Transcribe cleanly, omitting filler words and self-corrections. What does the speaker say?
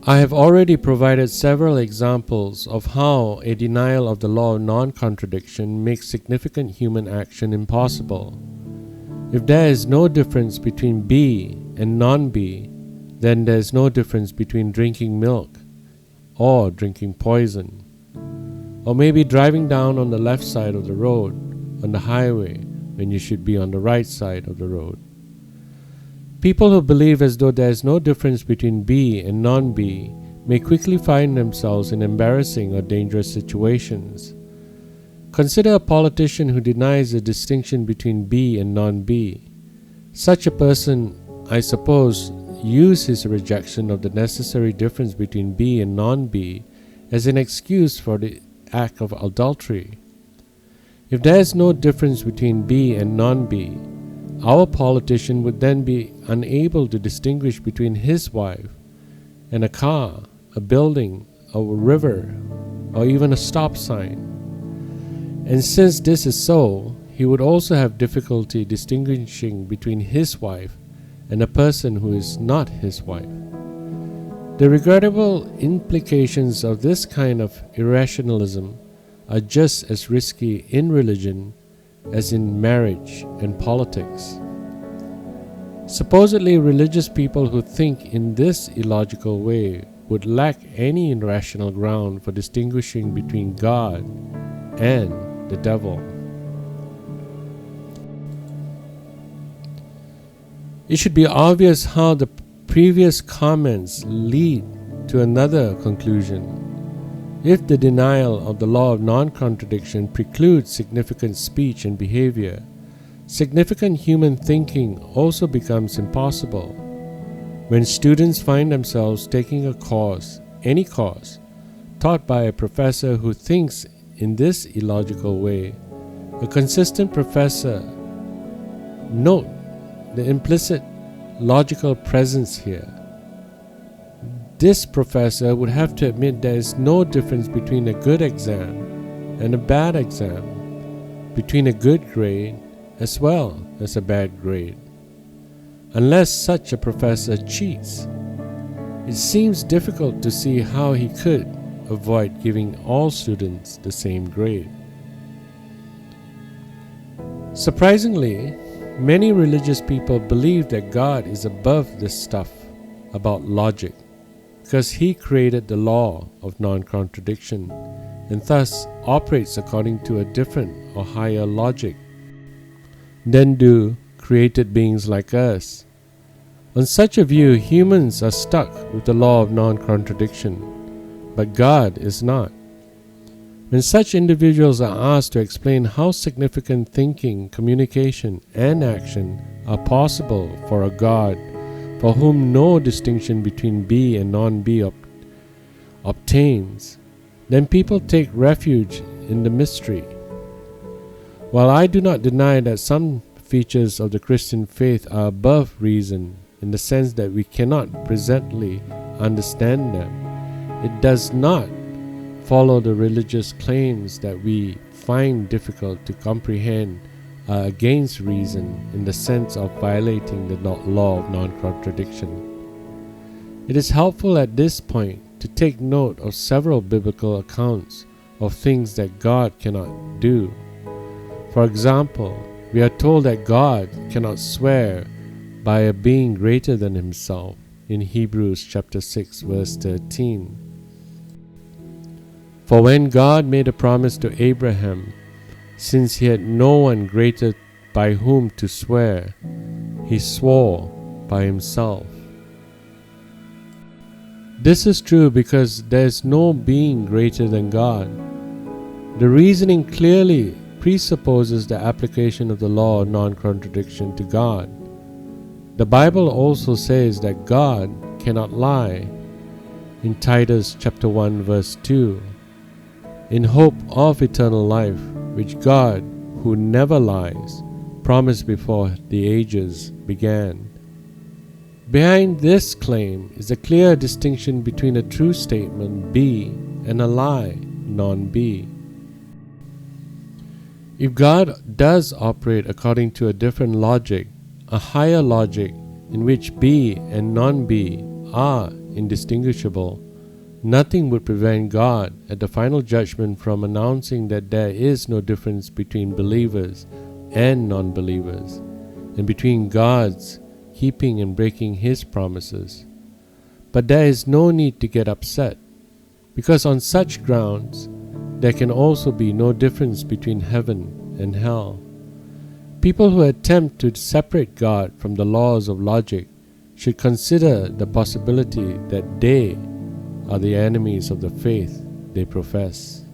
I have already provided several examples of how a denial of the law of non-contradiction makes significant human action impossible. If there is no difference between B and non-B, then there is no difference between drinking milk or drinking poison, or maybe driving down on the left side of the road on the highway when you should be on the right side of the road. People who believe as though there is no difference between B and non-B may quickly find themselves in embarrassing or dangerous situations. Consider a politician who denies the distinction between B and non-B. Such a person, I suppose, uses his rejection of the necessary difference between B and non-B as an excuse for the act of adultery. If there is no difference between B and non-B, our politician would then be unable to distinguish between his wife and a car, a building, a river, or even a stop sign. And since this is so, he would also have difficulty distinguishing between his wife and a person who is not his wife. The regrettable implications of this kind of irrationalism are just as risky in religion as in marriage and politics. Supposedly religious people who think in this illogical way would lack any rational ground for distinguishing between God and the devil. It should be obvious how the previous comments lead to another conclusion. If the denial of the law of non-contradiction precludes significant speech and behavior, significant human thinking also becomes impossible. When students find themselves taking a course, any course, taught by a professor who thinks in this illogical way, a consistent professor, note the implicit logical presence here. This professor would have to admit there is no difference between a good exam and a bad exam, between a good grade as well as a bad grade. Unless such a professor cheats, it seems difficult to see how he could avoid giving all students the same grade. Surprisingly, many religious people believe that God is above this stuff about logic, because He created the law of non-contradiction and thus operates according to a different or higher logic than do created beings like us. On such a view, humans are stuck with the law of non-contradiction, but God is not. When such individuals are asked to explain how significant thinking, communication, and action are possible for a God for whom no distinction between B and non-B obtains, then people take refuge in the mystery. While I do not deny that some features of the Christian faith are above reason in the sense that we cannot presently understand them, it does not follow the religious claims that we find difficult to comprehend are against reason in the sense of violating the law of non-contradiction. It is helpful at this point to take note of several biblical accounts of things that God cannot do. For example, we are told that God cannot swear by a being greater than Himself in Hebrews chapter 6 verse 13. For when God made a promise to Abraham, since he had no one greater by whom to swear, he swore by himself. This is true because there is no being greater than God. The reasoning clearly presupposes the application of the law of non-contradiction to God. The Bible also says that God cannot lie in Titus chapter 1 verse 2, in hope of eternal life, which God, who never lies, promised before the ages began. Behind this claim is a clear distinction between a true statement, B, and a lie, non-B. If God does operate according to a different logic, a higher logic in which B and non-B are indistinguishable, nothing would prevent God at the final judgment from announcing that there is no difference between believers and non-believers, and between God's keeping and breaking His promises. But there is no need to get upset, because on such grounds, there can also be no difference between heaven and hell. People who attempt to separate God from the laws of logic should consider the possibility that they are the enemies of the faith they profess.